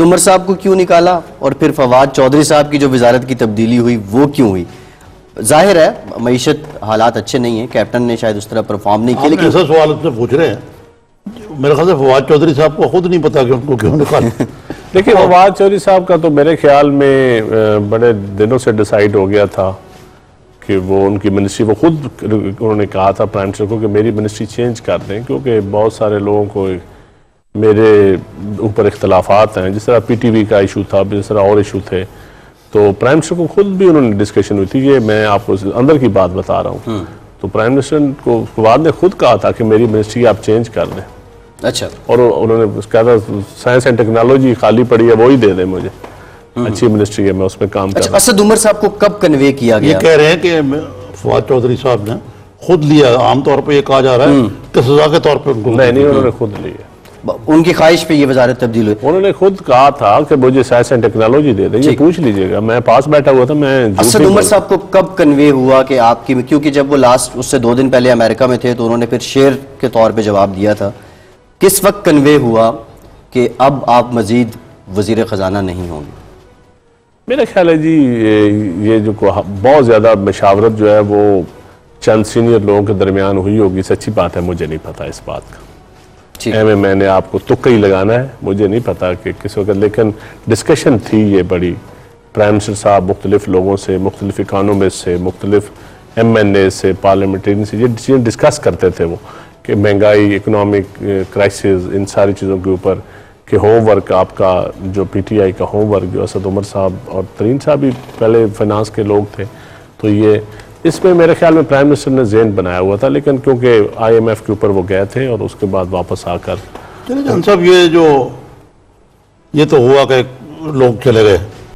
عمر صاحب کو کیوں نکالا اور پھر فواد چودھری صاحب کی جو وزارت کی تبدیلی ہوئی وہ کیوں ہوئی؟ ظاہر ہے معیشت حالات اچھے نہیں ہیں، کیپٹن نے شاید اس طرح پرفارم نہیں کیا، لیکن ایسا سوال سے پوچھ رہے ہیں میرے خیال سے فواد چودھری صاحب کو خود نہیں پتا کہ ان کو کیوں نکالا۔ دیکھیں فواد چودھری صاحب کا تو میرے خیال میں بڑے دنوں سے ڈیسائیڈ ہو گیا تھا کہ وہ ان کی منسٹری، وہ خود انہوں نے کہا تھا پرائم منسٹر کو کہ میری منسٹری چینج کر دیں، کیونکہ بہت سارے لوگوں کو میرے اوپر اختلافات ہیں، جس طرح پی ٹی وی کا ایشو تھا، جس طرح اور ایشو تھے، تو پرائم منسٹر کو خود بھی انہوں نے ڈسکشن ہوئی تھی، یہ میں آپ کو اندر کی بات بتا رہا ہوں، تو پرائم منسٹر کو فواد نے خود کہا تھا کہ میری منسٹری آپ چینج کر دیں، اچھا، اور انہوں نے کہا تھا سائنس اینڈ ٹیکنالوجی خالی پڑی ہے وہی دے دیں مجھے، اچھی منسٹری ہے میں اس میں کام کر رہا ہوں۔ اسد عمر صاحب کو کب کنوے کیا گیا؟ یہ کہہ رہے ہیں کہ فواد چودھری صاحب نے خود لیا، عام طور پہ یہ کہا جا رہا ہے کہ سزا کے طور پہ ان کو نہیں انہوں نے خود لیا، ان کی خواہش پہ یہ وزارت تبدیل ہوئی؟ انہوں نے خود کہا تھا کہ مجھے سائنس اینڈ ٹیکنالوجی دے دیں، یہ پوچھ لیجئے گا، میں پاس بیٹھا ہوا تھا، میں اسد عمر صاحب کو کب کنوے ہوا کہ آپ کی، کیونکہ جب وہ لاسٹ اس سے 2 دن پہلے امریکہ میں تھے تو انہوں نے پھر شیئر کے طور پہ جواب دیا تھا، کس وقت کنوے ہوا کہ اب آپ مزید وزیر خزانہ نہیں ہوں گے؟ میرا خیال ہے جی یہ جو بہت زیادہ مشاورت جو ہے وہ چند سینئر لوگوں کے درمیان ہوئی ہوگی، سچی بات ہے مجھے نہیں پتا اس بات کا، میں نے آپ کو تکہ ہی لگانا ہے، مجھے نہیں پتا کہ کس وقت، لیکن ڈسکشن تھی یہ بڑی، پرائم منسٹر صاحب مختلف لوگوں سے، مختلف اکانومسٹ سے، مختلف ایم این اے سے، پارلیمنٹرین سے، یہ چیزیں ڈسکس کرتے تھے وہ کہ مہنگائی، اکنامک کرائسس، ان ساری چیزوں کے اوپر، کہ ہوم ورک آپ کا جو پی ٹی آئی کا ہوم ورک جو اسد عمر صاحب اور ترین صاحب بھی پہلے فائنانس کے لوگ تھے، تو یہ اس میں میرے خیال میں پرائم منسٹر نے ذہن بنایا ہوا تھا، لیکن کیونکہ آئی ایم ایف کے اوپر وہ گئے تھے اور اس کے بعد واپس آ کر چلے جان صاحب یہ تو ہوا کہ لوگ چلے گئے،